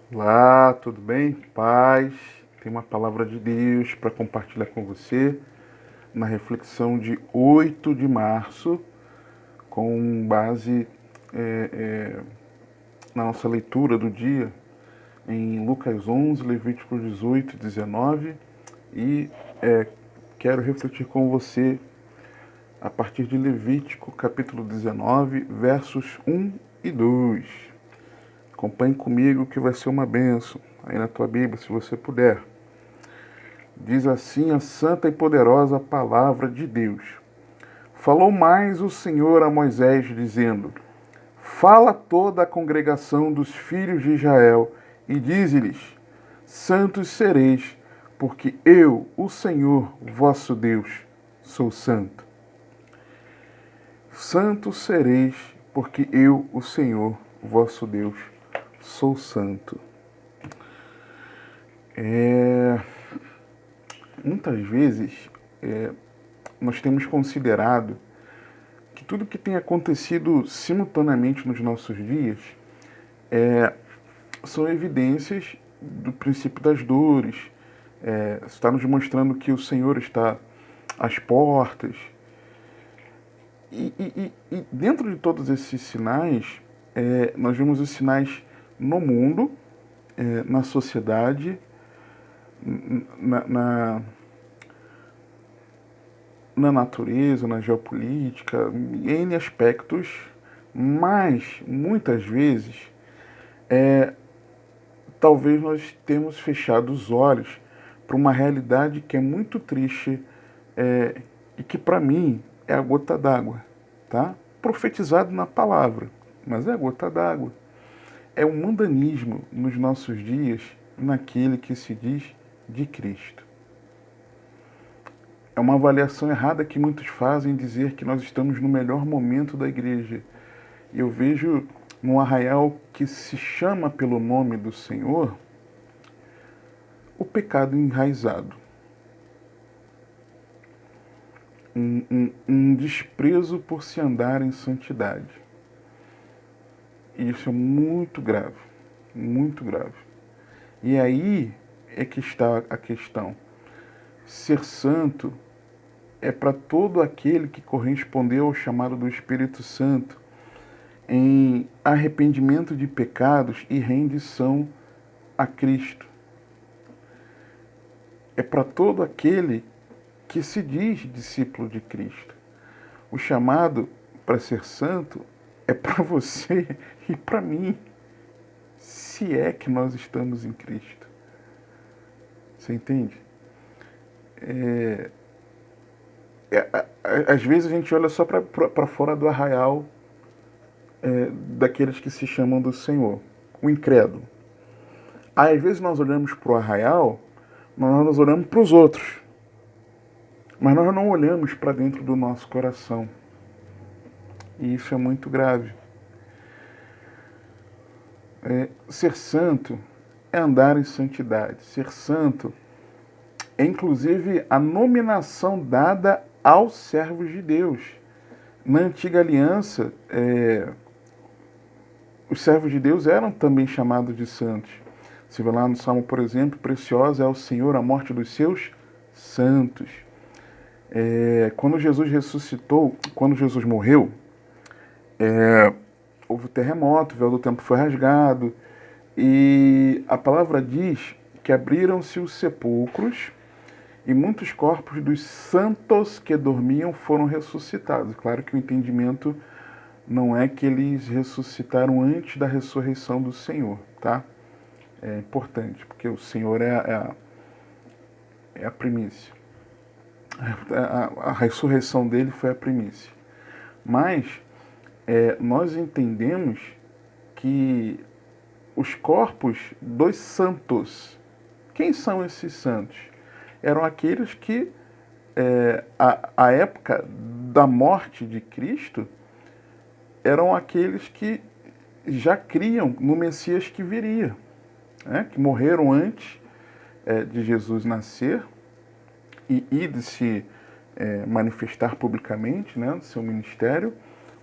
Olá, tudo bem? Paz. Tem uma palavra de Deus para compartilhar com você na reflexão de 8 de março, com base é, é, na nossa leitura do dia em Lucas 11, Levítico 18 e 19. E quero refletir com você a partir de Levítico capítulo 19, versos 1 e 2. Acompanhe comigo que vai ser uma bênção aí na tua Bíblia, se você puder. Diz assim a santa e poderosa palavra de Deus. Falou mais o Senhor a Moisés, dizendo: Fala toda a congregação dos filhos de Israel e dize-lhes: Santos sereis, porque eu, o Senhor, vosso Deus, sou santo. Santos sereis, porque eu, o Senhor, vosso Deus, sou santo. Muitas vezes nós temos considerado que tudo que tem acontecido simultaneamente nos nossos dias são evidências do princípio das dores, está nos mostrando que o Senhor está às portas. E dentro de todos esses sinais, nós vemos os sinais no mundo, na sociedade, na, na, na natureza, na geopolítica, em N aspectos, mas muitas vezes talvez nós tenhamos fechado os olhos para uma realidade que é muito triste e que para mim é a gota d'água, tá? Profetizado na palavra, mas é a gota d'água. É o mundanismo nos nossos dias naquele que se diz de Cristo. É uma avaliação errada que muitos fazem dizer que nós estamos no melhor momento da igreja. E eu vejo num arraial que se chama pelo nome do Senhor o pecado enraizado. Um desprezo por se andar em santidade. E isso é muito grave, muito grave. E aí é que está a questão. Ser santo é para todo aquele que correspondeu ao chamado do Espírito Santo em arrependimento de pecados e rendição a Cristo. É para todo aquele que se diz discípulo de Cristo. O chamado para ser santo é para você e para mim, se é que nós estamos em Cristo. Você entende? Às vezes a gente olha só para fora do arraial daqueles que se chamam do Senhor, o incrédulo. Aí, às vezes nós olhamos para o arraial, mas nós olhamos para os outros. Mas nós não olhamos para dentro do nosso coração. E isso é muito grave. Ser santo é andar em santidade. Ser santo é inclusive a nominação dada aos servos de Deus. Na antiga aliança, os servos de Deus eram também chamados de santos. Você vê lá no Salmo, por exemplo, preciosa é ao Senhor a morte dos seus santos. Quando Jesus ressuscitou, quando Jesus morreu, houve terremoto, o véu do templo foi rasgado, e a palavra diz que abriram-se os sepulcros e muitos corpos dos santos que dormiam foram ressuscitados. Claro que o entendimento não é que eles ressuscitaram antes da ressurreição do Senhor, tá? É importante, porque o Senhor é a primícia. A ressurreição dele foi a primícia. Mas nós entendemos que os corpos dos santos, quem são esses santos? Eram aqueles que, à época da morte de Cristo, eram aqueles que já criam no Messias que viria, né? Que morreram antes de Jesus nascer e de se manifestar publicamente, né, do seu ministério,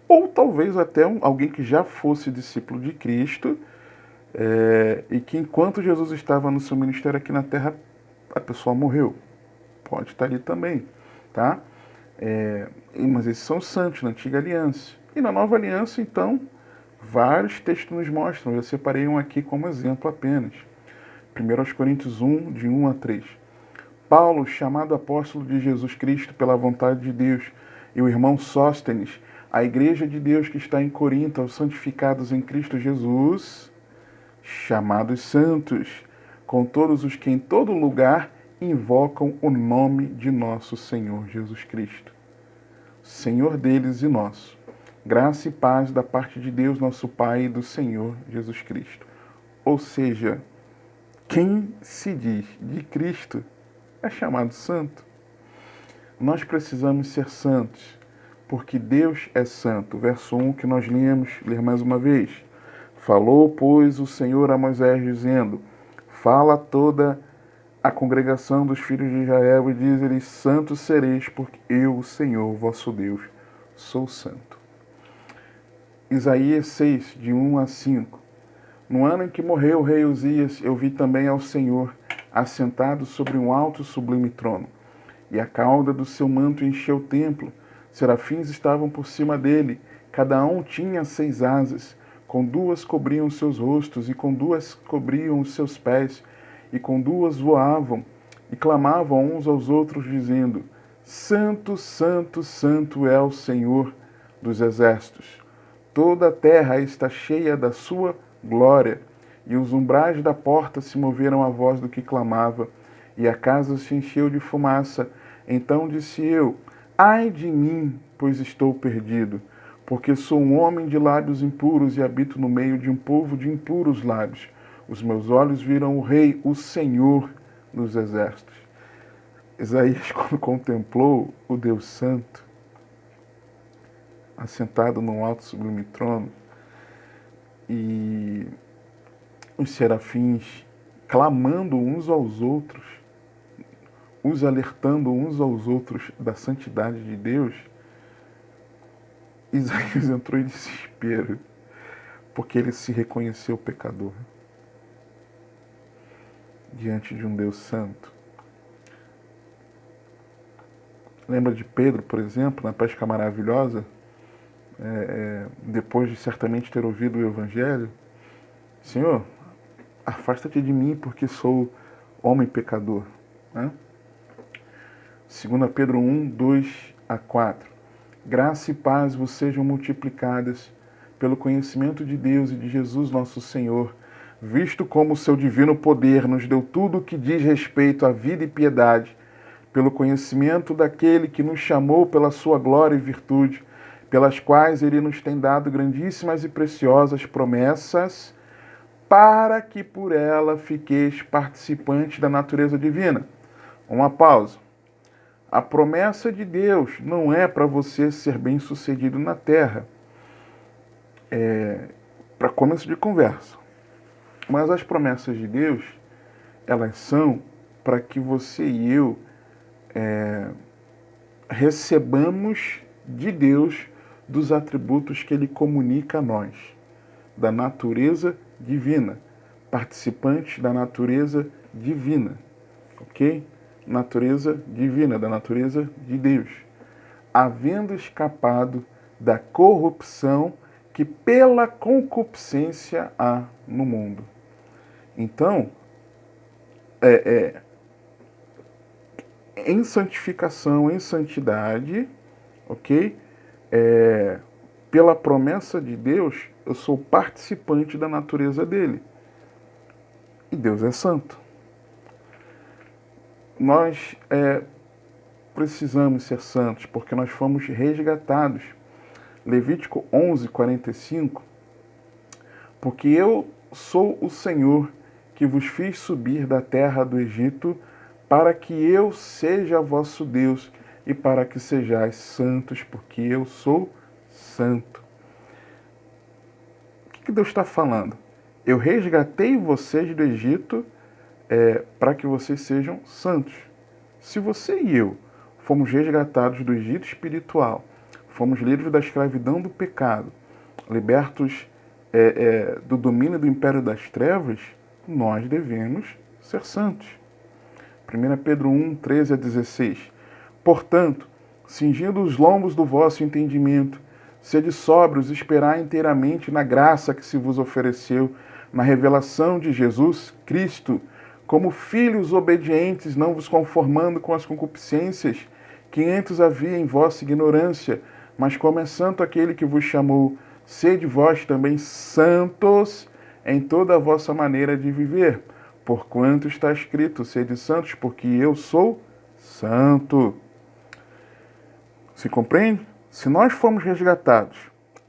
ou talvez até alguém que já fosse discípulo de Cristo, E que enquanto Jesus estava no seu ministério aqui na terra, a pessoa morreu. Pode estar ali também, tá? Mas esses são os santos na antiga aliança. E na nova aliança, então, vários textos nos mostram. Eu separei um aqui como exemplo apenas. 1 Coríntios 1, de 1 a 3. Paulo, chamado apóstolo de Jesus Cristo pela vontade de Deus, e o irmão Sóstenes, a igreja de Deus que está em Corinto, aos santificados em Cristo Jesus, chamados santos, com todos os que em todo lugar invocam o nome de nosso Senhor Jesus Cristo, Senhor deles e nosso. Graça e paz da parte de Deus, nosso Pai, e do Senhor Jesus Cristo. Ou seja, quem se diz de Cristo é chamado santo. Nós precisamos ser santos, porque Deus é santo. Verso 1 que nós ler mais uma vez. Falou, pois, o Senhor a Moisés, dizendo: fala toda a congregação dos filhos de Israel e diz-lhes: santos sereis, porque eu, o Senhor, vosso Deus, sou santo. Isaías 6, de 1 a 5. No ano em que morreu o rei Uzias, eu vi também ao Senhor assentado sobre um alto e sublime trono, e a cauda do seu manto encheu o templo. Serafins estavam por cima dele, cada um tinha 6 asas, com 2 cobriam seus rostos, e com 2 cobriam os seus pés, e com 2 voavam, e clamavam uns aos outros, dizendo: Santo, Santo, Santo é o Senhor dos exércitos. Toda a terra está cheia da sua glória. E os umbrais da porta se moveram à voz do que clamava, e a casa se encheu de fumaça. Então disse eu: ai de mim, pois estou perdido, porque sou um homem de lábios impuros e habito no meio de um povo de impuros lábios. Os meus olhos viram o Rei, o Senhor dos exércitos. Isaías, quando contemplou o Deus Santo, assentado num alto sublime trono, e os serafins clamando uns aos outros, os alertando uns aos outros da santidade de Deus, Isaías entrou em desespero, porque ele se reconheceu pecador diante de um Deus santo. Lembra de Pedro, por exemplo, na pesca maravilhosa, depois de certamente ter ouvido o Evangelho: Senhor, afasta-te de mim, porque sou homem pecador. Né? 2 Pedro 1, 2 a 4. Graça e paz vos sejam multiplicadas pelo conhecimento de Deus e de Jesus nosso Senhor, visto como o seu divino poder nos deu tudo o que diz respeito à vida e piedade, pelo conhecimento daquele que nos chamou pela sua glória e virtude, pelas quais ele nos tem dado grandíssimas e preciosas promessas, para que por ela fiqueis participantes da natureza divina. Uma pausa. A promessa de Deus não é para você ser bem-sucedido na terra. Para começo de conversa. Mas as promessas de Deus, elas são para que você e eu recebamos de Deus dos atributos que Ele comunica a nós, da natureza divina, participantes da natureza divina, ok? Natureza divina, da natureza de Deus, havendo escapado da corrupção que pela concupiscência há no mundo. Então, em santificação, em santidade, ok? Pela promessa de Deus, eu sou participante da natureza dele. E Deus é santo. Nós precisamos ser santos, porque nós fomos resgatados. Levítico 11, 45. Porque eu sou o Senhor, que vos fiz subir da terra do Egito, para que eu seja vosso Deus, e para que sejais santos, porque eu sou santo. O que Deus está falando? Eu resgatei vocês do Egito para que vocês sejam santos. Se você e eu fomos resgatados do Egito espiritual, fomos livres da escravidão do pecado, libertos do domínio do império das trevas, nós devemos ser santos. 1 Pedro 1, 13 a 16. Portanto, cingindo os lombos do vosso entendimento, sede sóbrios, esperai inteiramente na graça que se vos ofereceu, na revelação de Jesus Cristo, como filhos obedientes, não vos conformando com as concupiscências que antes havia em vossa ignorância, mas como é santo aquele que vos chamou, sede vós também santos em toda a vossa maneira de viver, porquanto está escrito, sede santos, porque eu sou santo. Se compreende? Se nós formos resgatados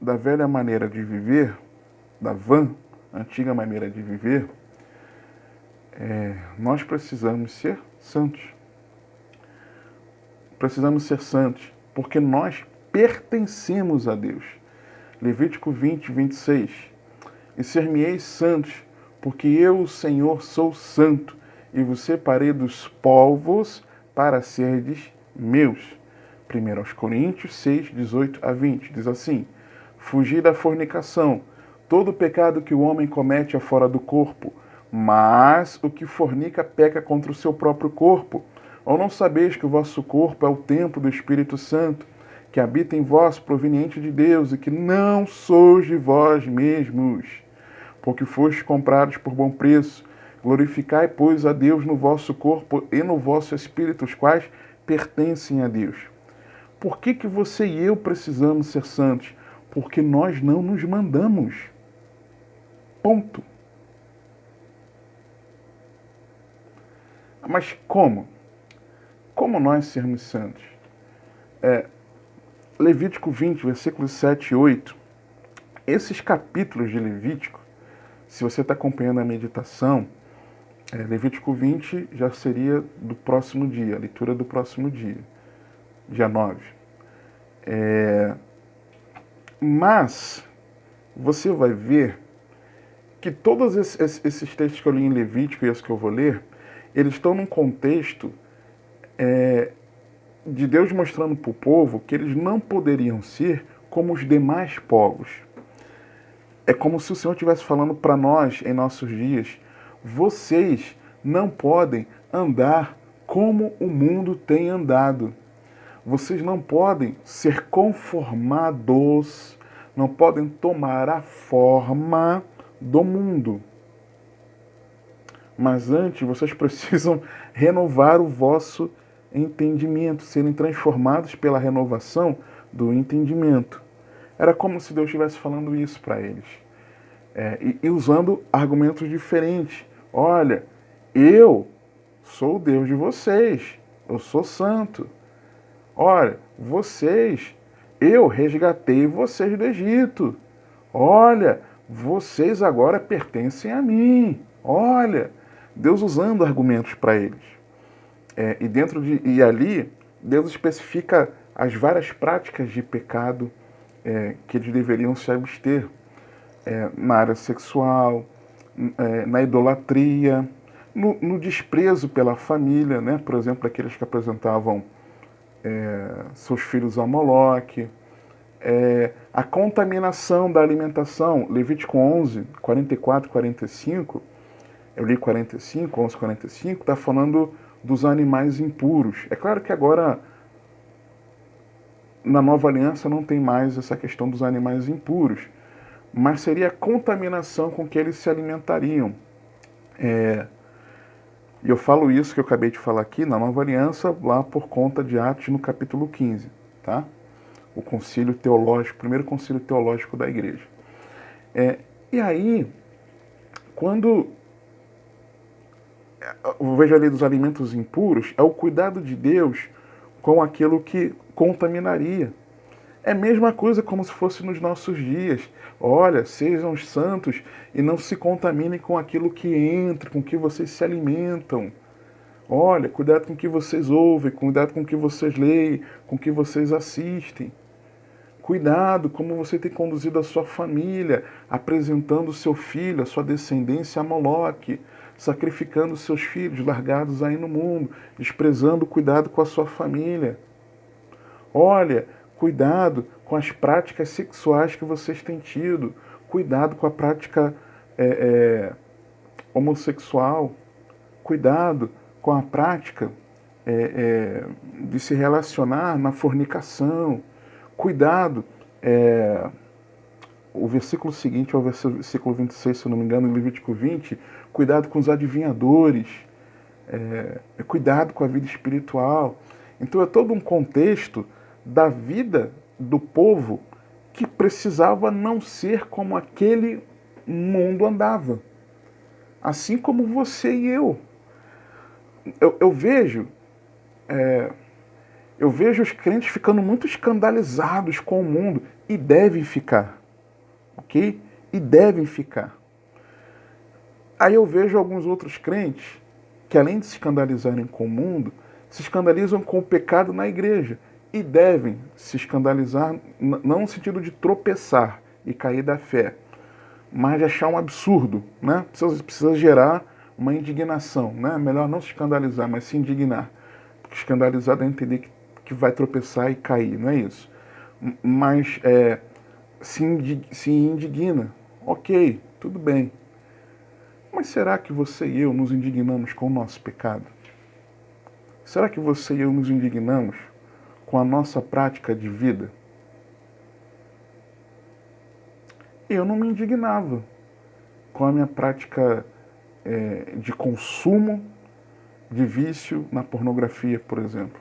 da velha maneira de viver, da vã, antiga maneira de viver, nós precisamos ser santos. Precisamos ser santos, porque nós pertencemos a Deus. Levítico 20, 26. E ser-me-eis santos, porque eu, o Senhor, sou santo, e vos separei dos povos para serdes meus. 1 Coríntios 6, 18 a 20. Diz assim: Fugi da fornicação. Todo pecado que o homem comete é fora do corpo, mas o que fornica peca contra o seu próprio corpo. Ou não sabeis que o vosso corpo é o templo do Espírito Santo, que habita em vós, proveniente de Deus, e que não sois de vós mesmos, porque fostes comprados por bom preço. Glorificai, pois, a Deus no vosso corpo e no vosso espírito, os quais pertencem a Deus. Por que você e eu precisamos ser santos? Porque nós não nos mandamos. Ponto. Mas como? Como nós sermos santos? Levítico 20, versículos 7 e 8. Esses capítulos de Levítico, se você está acompanhando a meditação, Levítico 20 já seria do próximo dia, a leitura do próximo dia, dia 9. Mas você vai ver que todos esses textos que eu li em Levítico e esses que eu vou ler, eles estão num contexto de Deus mostrando para o povo que eles não poderiam ser como os demais povos. É como se o Senhor estivesse falando para nós em nossos dias: vocês não podem andar como o mundo tem andado. Vocês não podem ser conformados, não podem tomar a forma do mundo. Mas antes, vocês precisam renovar o vosso entendimento, serem transformados pela renovação do entendimento. Era como se Deus estivesse falando isso para eles. E usando argumentos diferentes. Olha, eu sou o Deus de vocês, eu sou santo. Olha, eu resgatei vocês do Egito. Olha, vocês agora pertencem a mim. Olha, Deus usando argumentos para eles. E ali, Deus especifica as várias práticas de pecado que eles deveriam se abster. Na área sexual, na idolatria, no desprezo pela família, né? Por exemplo, aqueles que apresentavam seus filhos a Moloque, a contaminação da alimentação. Levítico 11, 44 e 45, eu li 45, 11, 45, está falando dos animais impuros. É claro que agora, na Nova Aliança, não tem mais essa questão dos animais impuros, mas seria a contaminação com que eles se alimentariam. E eu falo isso que eu acabei de falar aqui na Nova Aliança, lá por conta de Atos, no capítulo 15, tá? O concílio teológico, o primeiro concílio teológico da igreja. E aí, quando eu vejo ali dos alimentos impuros, é o cuidado de Deus com aquilo que contaminaria. É a mesma coisa como se fosse nos nossos dias. Olha, sejam santos e não se contaminem com aquilo que entra, com que vocês se alimentam. Olha, cuidado com o que vocês ouvem, cuidado com o que vocês leem, com o que vocês assistem. Cuidado como você tem conduzido a sua família, apresentando o seu filho, a sua descendência a Moloque, sacrificando seus filhos largados aí no mundo, desprezando o cuidado com a sua família. Olha, cuidado com as práticas sexuais que vocês têm tido. cuidado com a prática homossexual, cuidado com a prática de se relacionar na fornicação, cuidado. O versículo seguinte é o versículo 26, se eu não me engano, em Levítico 20, cuidado com os adivinhadores, cuidado com a vida espiritual. Então é todo um contexto da vida do povo que precisava não ser como aquele mundo andava. Assim como você e eu. Eu vejo os crentes ficando muito escandalizados com o mundo, e devem ficar, ok? E devem ficar. Aí eu vejo alguns outros crentes que, além de se escandalizarem com o mundo, se escandalizam com o pecado na igreja, e devem se escandalizar, não no sentido de tropeçar e cair da fé, mas de achar um absurdo, né? Precisa gerar uma indignação, né? Melhor não se escandalizar, mas se indignar. Porque escandalizar é entender que vai tropeçar e cair, não é isso? Mas se indigna. Ok, tudo bem. Mas será que você e eu nos indignamos com o nosso pecado? Será que você e eu nos indignamos com a nossa prática de vida? Eu não me indignava com a minha prática de consumo de vício na pornografia, por exemplo.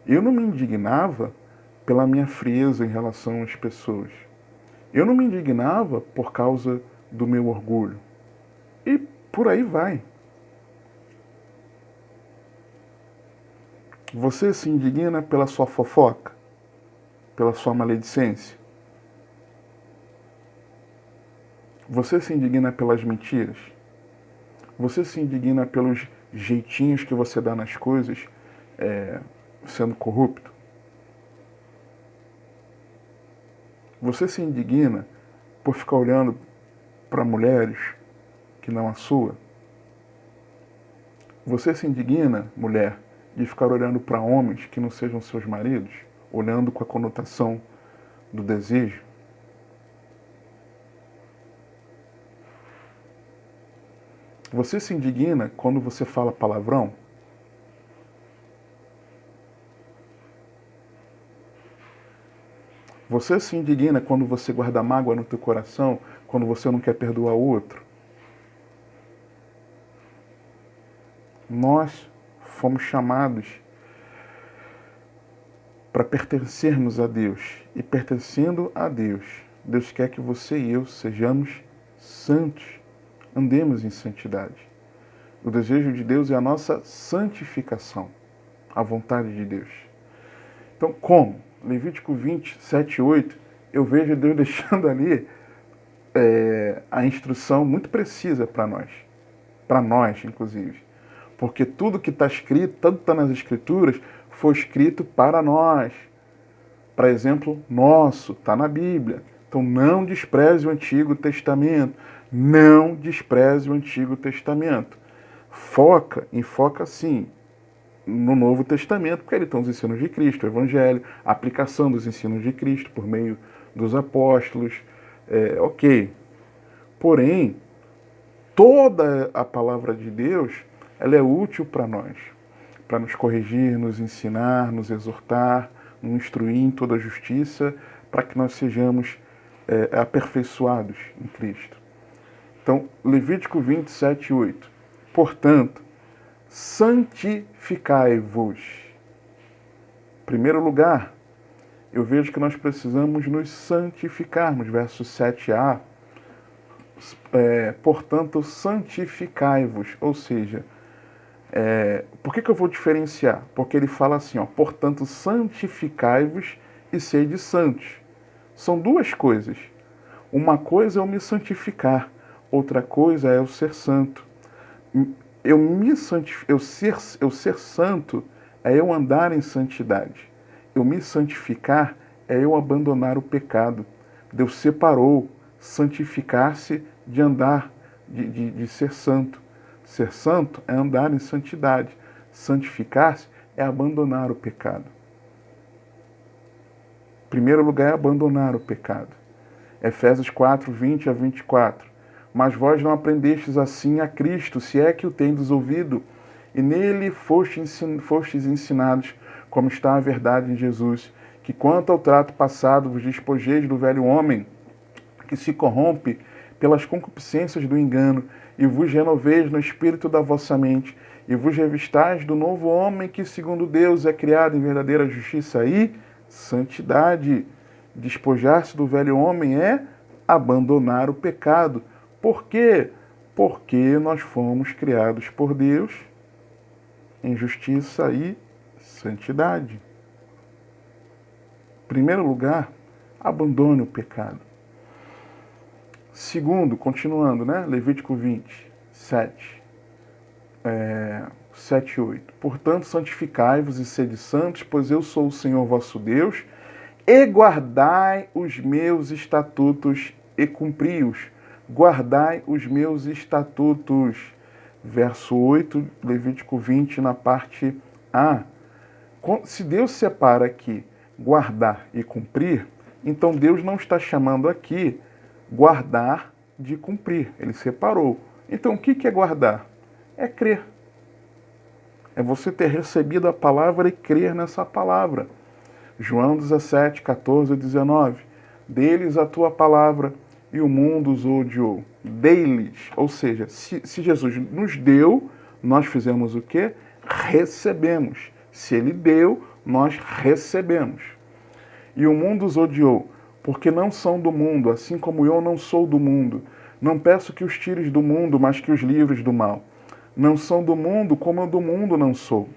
Eu não me indignava pela minha frieza em relação às pessoas. Eu não me indignava por causa do meu orgulho. E por aí vai. Você se indigna pela sua fofoca? Pela sua maledicência? Você se indigna pelas mentiras? Você se indigna pelos jeitinhos que você dá nas coisas, sendo corrupto? Você se indigna por ficar olhando para mulheres que não a sua? Você se indigna, mulher, de ficar olhando para homens que não sejam seus maridos, olhando com a conotação do desejo? Você se indigna quando você fala palavrão? Você se indigna quando você guarda mágoa no teu coração, quando você não quer perdoar o outro? Nós fomos chamados para pertencermos a Deus. E pertencendo a Deus, Deus quer que você e eu sejamos santos. Andemos em santidade. O desejo de Deus é a nossa santificação, a vontade de Deus. Então, como? Levítico 20, 7 e 8, eu vejo Deus deixando ali a instrução muito precisa para nós, inclusive. Porque tudo que está escrito, tanto está nas Escrituras, foi escrito para nós. Para exemplo, nosso, está na Bíblia. Então não despreze o Antigo Testamento. Não despreze o Antigo Testamento. Enfoca sim no Novo Testamento, porque ali estão os ensinos de Cristo, o Evangelho, a aplicação dos ensinos de Cristo por meio dos apóstolos. Ok. Porém, toda a palavra de Deus, ela é útil para nós, para nos corrigir, nos ensinar, nos exortar, nos instruir em toda a justiça, para que nós sejamos aperfeiçoados em Cristo. Então, Levítico 27, 8. Portanto, santificai-vos. Em primeiro lugar, eu vejo que nós precisamos nos santificarmos. Verso 7a. Portanto, santificai-vos. Ou seja, por que eu vou diferenciar? Porque ele fala assim, portanto, santificai-vos e sede santos. São duas coisas. Uma coisa é eu me santificar, outra coisa é eu ser santo. Eu ser santo é eu andar em santidade. Eu me santificar é eu abandonar o pecado. Deus separou santificar-se de andar, de ser santo. Ser santo é andar em santidade. Santificar-se é abandonar o pecado. Em primeiro lugar é abandonar o pecado. Efésios 4, 20 a 24. Mas vós não aprendestes assim a Cristo, se é que o tendes ouvido, e nele fostes ensinados, como está a verdade em Jesus, que quanto ao trato passado vos despojeis do velho homem, que se corrompe pelas concupiscências do engano, e vos renoveis no espírito da vossa mente, e vos revistais do novo homem que, segundo Deus, é criado em verdadeira justiça e santidade. Despojar-se do velho homem é abandonar o pecado. Por quê? Porque nós fomos criados por Deus em justiça e santidade. Em primeiro lugar, abandone o pecado. Segundo, continuando, né? Levítico 20, 7. 7 e 8. Portanto, santificai-vos e sede santos, pois eu sou o Senhor vosso Deus, e guardai os meus estatutos e cumpri-os. Guardai os meus estatutos. Verso 8, Levítico 20, na parte A. Se Deus separa aqui guardar e cumprir, então Deus não está chamando aqui guardar de cumprir. Ele separou. Então o que é guardar? É crer. É você ter recebido a palavra e crer nessa palavra. João 17, 14 e 19. Deles a tua palavra e o mundo os odiou. Deles. Ou seja, se Jesus nos deu, nós fizemos o quê? Recebemos. Se ele deu, nós recebemos. E o mundo os odiou, porque não são do mundo, assim como eu não sou do mundo. Não peço que os tires do mundo, mas que os livres do mal. Não são do mundo, como eu do mundo não sou.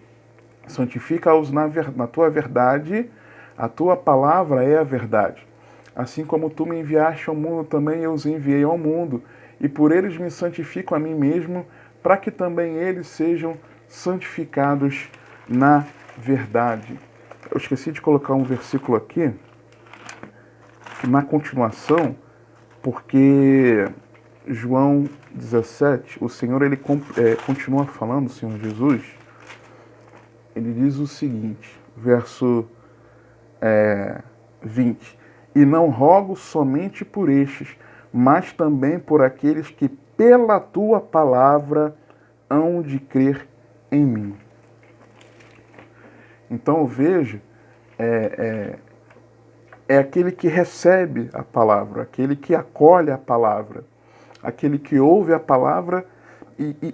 Santifica-os na tua verdade, a tua palavra é a verdade. Assim como tu me enviaste ao mundo, também eu os enviei ao mundo, e por eles me santifico a mim mesmo, para que também eles sejam santificados na verdade. Eu esqueci de colocar um versículo aqui, na continuação, porque João 17, o Senhor ele continua falando, o Senhor Jesus, ele diz o seguinte, verso 20, e não rogo somente por estes, mas também por aqueles que pela tua palavra hão de crer em mim. Então eu vejo, é aquele que recebe a palavra, aquele que acolhe a palavra, aquele que ouve a palavra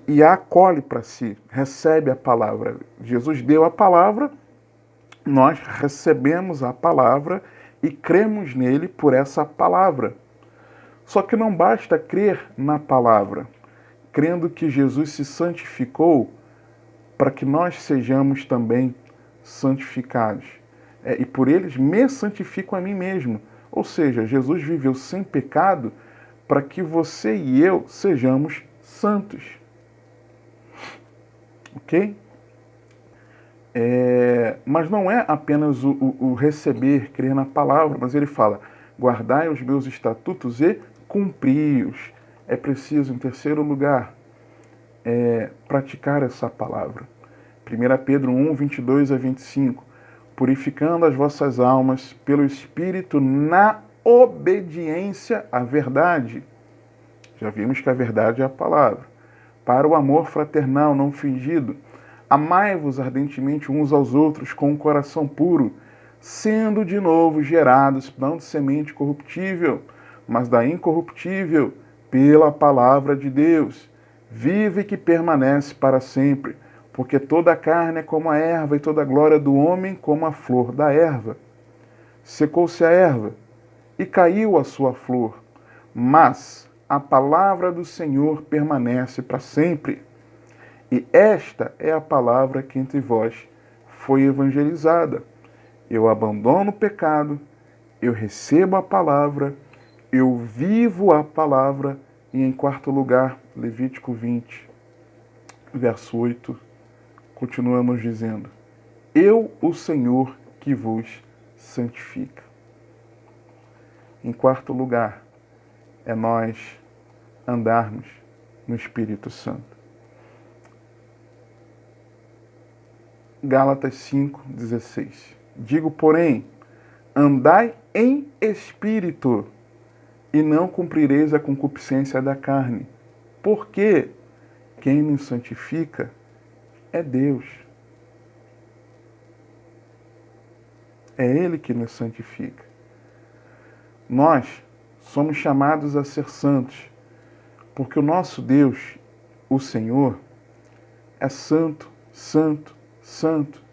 e a acolhe para si, recebe a palavra. Jesus deu a palavra, nós recebemos a palavra e cremos nele por essa palavra. Só que não basta crer na palavra, crendo que Jesus se santificou para que nós sejamos também santificados. E por eles me santifico a mim mesmo. Ou seja, Jesus viveu sem pecado para que você e eu sejamos santos. Ok? Mas não é apenas o receber, crer na palavra, mas ele fala, guardai os meus estatutos e cumpri-os. É preciso, em terceiro lugar, praticar essa palavra. 1 Pedro 1, 22 a 25. Purificando as vossas almas pelo Espírito na obediência à verdade. Já vimos que a verdade é a palavra. Para o amor fraternal não fingido, amai-vos ardentemente uns aos outros com um coração puro, sendo de novo gerados, não de semente corruptível, mas da incorruptível, pela palavra de Deus, viva e que permanece para sempre. Porque toda a carne é como a erva, e toda a glória do homem como a flor da erva. Secou-se a erva, e caiu a sua flor, mas a palavra do Senhor permanece para sempre. E esta é a palavra que entre vós foi evangelizada. Eu abandono o pecado, eu recebo a palavra, eu vivo a palavra. E em quarto lugar, Levítico 20, verso 8, continuamos dizendo, eu, o Senhor, que vos santifica. Em quarto lugar, é nós andarmos no Espírito Santo. Gálatas 5:16. Digo, porém, andai em espírito, e não cumprireis a concupiscência da carne. Porque quem nos santifica é Deus. É Ele que nos santifica. Nós somos chamados a ser santos, porque o nosso Deus, o Senhor, é santo, santo, santo.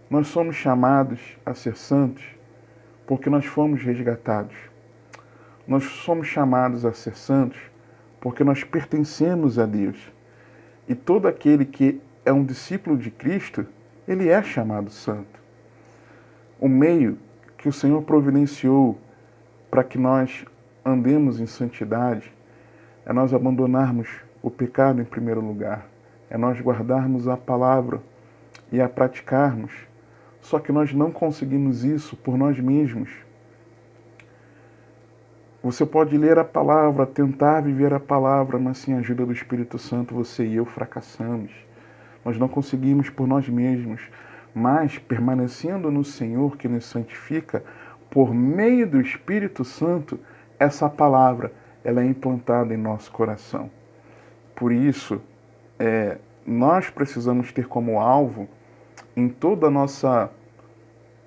Nós somos chamados a ser santos porque nós fomos resgatados. Nós somos chamados a ser santos porque nós pertencemos a Deus. E todo aquele que é um discípulo de Cristo, ele é chamado santo. O meio que o Senhor providenciou para que nós andemos em santidade é nós abandonarmos o pecado em primeiro lugar, é nós guardarmos a palavra e a praticarmos. Só que nós não conseguimos isso por nós mesmos. Você pode ler a palavra, tentar viver a palavra, mas sem a ajuda do Espírito Santo, você e eu fracassamos. Nós não conseguimos por nós mesmos, mas permanecendo no Senhor que nos santifica, por meio do Espírito Santo, essa palavra ela é implantada em nosso coração. Por isso, nós precisamos ter como alvo, em toda a nossa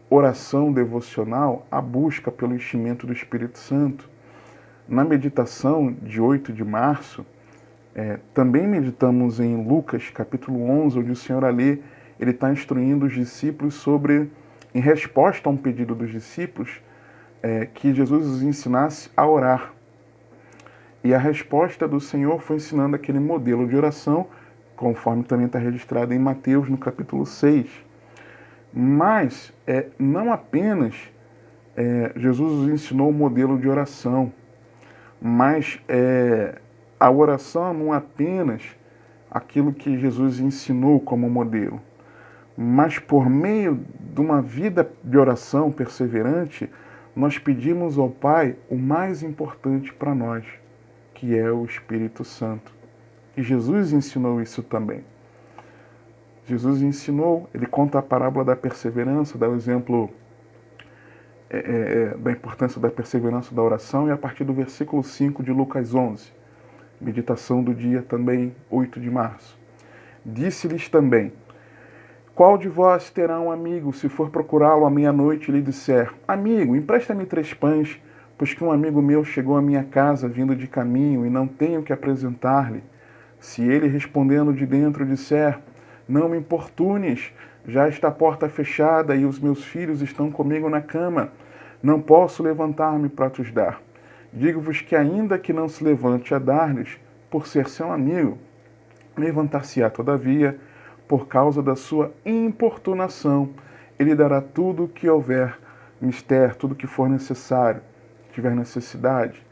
oração devocional, a busca pelo enchimento do Espírito Santo. Na meditação de 8 de março, também meditamos em Lucas, capítulo 11, onde o Senhor ali, ele está instruindo os discípulos sobre, em resposta a um pedido dos discípulos, que Jesus os ensinasse a orar. E a resposta do Senhor foi ensinando aquele modelo de oração, conforme também está registrado em Mateus, no capítulo 6. Mas não apenas Jesus os ensinou o modelo de oração, mas a oração não é apenas aquilo que Jesus ensinou como modelo, mas por meio de uma vida de oração perseverante, nós pedimos ao Pai o mais importante para nós, que é o Espírito Santo. E Jesus ensinou isso também. Jesus ensinou, ele conta a parábola da perseverança, dá o exemplo da importância da perseverança da oração, e a partir do versículo 5 de Lucas 11, meditação do dia também 8 de março. Disse-lhes também: qual de vós terá um amigo, se for procurá-lo à meia-noite e lhe disser: amigo, empresta-me 3 pães, pois que um amigo meu chegou à minha casa vindo de caminho e não tenho que apresentar-lhe? Se ele, respondendo de dentro, disser: não me importunes, já está a porta fechada e os meus filhos estão comigo na cama, não posso levantar-me para te dar. Digo-vos que ainda que não se levante a dar-lhes, por ser seu amigo, levantar-se-á todavia, por causa da sua importunação, ele dará tudo o que houver mister, tudo o que for necessário, tiver necessidade.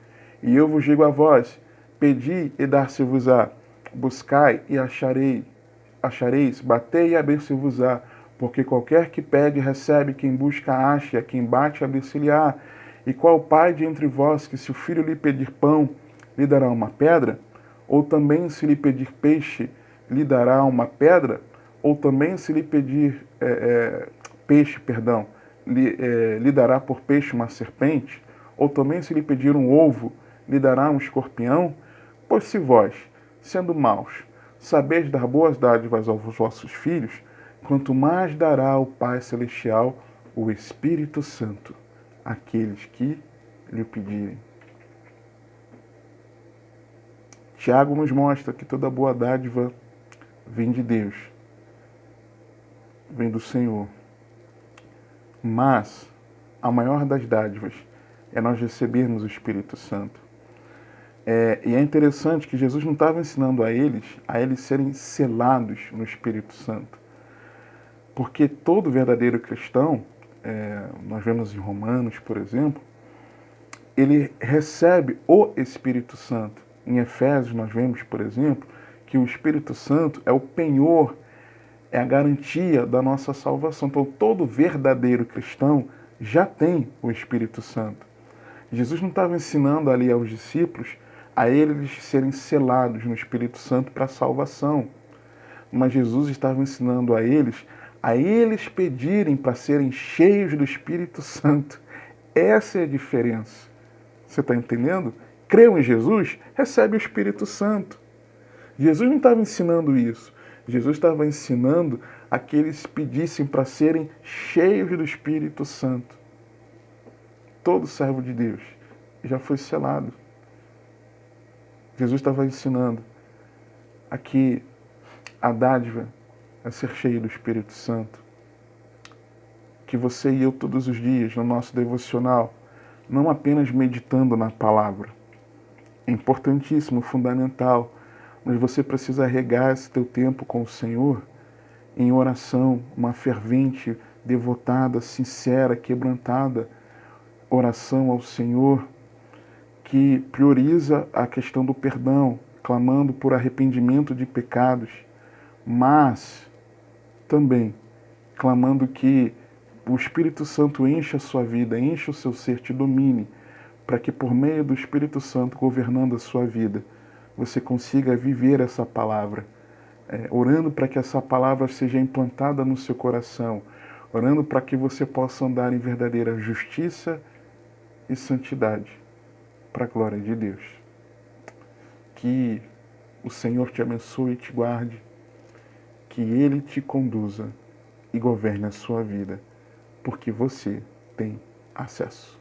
E eu vos digo a vós: pedi e dar-se-vos-á, buscai e achareis, batei e abrir-se-vos-á, porque qualquer que pede recebe, quem busca acha, quem bate abrir-se-lhe-á. E qual pai de entre vós que, se o filho lhe pedir pão, lhe dará uma pedra? Ou também, se lhe pedir peixe, lhe dará uma pedra? Ou também, se lhe pedir lhe dará por peixe uma serpente? Ou também, se lhe pedir um ovo, lhe dará um escorpião? Pois se vós, sendo maus, sabeis dar boas dádivas aos vossos filhos, quanto mais dará o Pai Celestial o Espírito Santo àqueles que lhe pedirem. Tiago nos mostra que toda boa dádiva vem de Deus, vem do Senhor. Mas a maior das dádivas é nós recebermos o Espírito Santo. E é interessante que Jesus não estava ensinando a eles serem selados no Espírito Santo. Porque todo verdadeiro cristão, nós vemos em Romanos, por exemplo, ele recebe o Espírito Santo. Em Efésios nós vemos, por exemplo, que o Espírito Santo é o penhor, é a garantia da nossa salvação. Então todo verdadeiro cristão já tem o Espírito Santo. Jesus não estava ensinando ali aos discípulos a eles serem selados no Espírito Santo para a salvação. Mas Jesus estava ensinando a eles pedirem para serem cheios do Espírito Santo. Essa é a diferença. Você está entendendo? Creu em Jesus, recebe o Espírito Santo. Jesus não estava ensinando isso. Jesus estava ensinando a que eles pedissem para serem cheios do Espírito Santo. Todo servo de Deus já foi selado. Jesus estava ensinando a que a dádiva é ser cheio do Espírito Santo. Que você e eu todos os dias, no nosso devocional, não apenas meditando na palavra, é importantíssimo, fundamental, mas você precisa regar esse teu tempo com o Senhor em oração, uma fervente, devotada, sincera, quebrantada oração ao Senhor, que prioriza a questão do perdão, clamando por arrependimento de pecados, mas também clamando que o Espírito Santo encha a sua vida, encha o seu ser, te domine, para que por meio do Espírito Santo governando a sua vida, você consiga viver essa palavra, orando para que essa palavra seja implantada no seu coração, orando para que você possa andar em verdadeira justiça e santidade, para a glória de Deus. Que o Senhor te abençoe e te guarde, que Ele te conduza e governe a sua vida, porque você tem acesso.